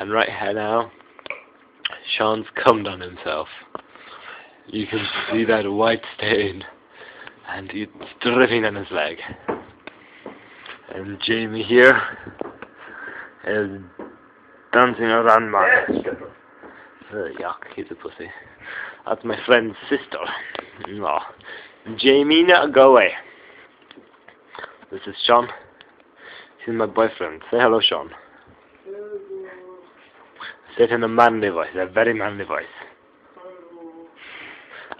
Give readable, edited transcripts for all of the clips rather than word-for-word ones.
And right here now, Sean's cummed on himself. You can see that white stain, and it's dripping on his leg. And Jamie here is dancing around mad. Yuck, he's a pussy. That's my friend's sister. No. Jamie, now go away. This is Sean. He's my boyfriend. Say hello, Sean. Say it in a manly voice, a very manly voice.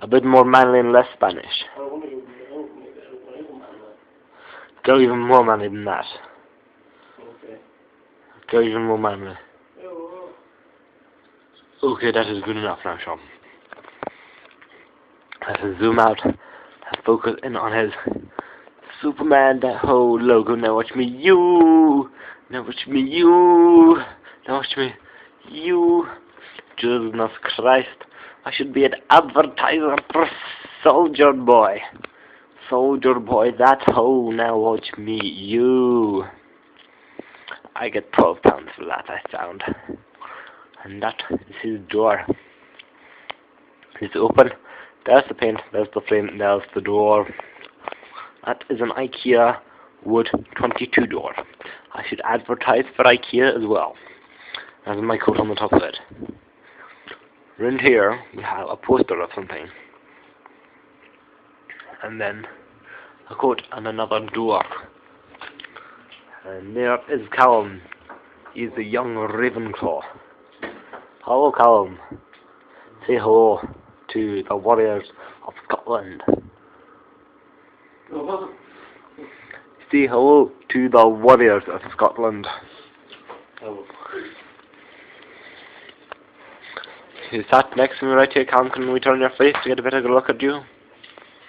A bit more manly and less Spanish. Go even more manly than that. Go even more manly. Okay, that is good enough now, Sean. Let's zoom out. Let's focus in on his Superman, that whole logo. Now watch me, you. Now watch me, you. Now watch me, you. Jesus Christ. I should be an advertiser for Soldier Boy. Soldier Boy, that hoe. Now watch me, you. I get £12 for that, I found. And that is his door. It's open. There's the paint, there's the frame, there's the door. That is an IKEA wood 22 door. I should advertise for IKEA as well. There's my coat on the top of it. Around here we have a poster of something. And then a coat and another door. And there is Callum. He's the young Ravenclaw. Hello, Callum. Say hello to the Warriors of Scotland. Say hello to the Warriors of Scotland. Hello. You sat next to me right here, Callum. Can we turn your face to get a better look at you?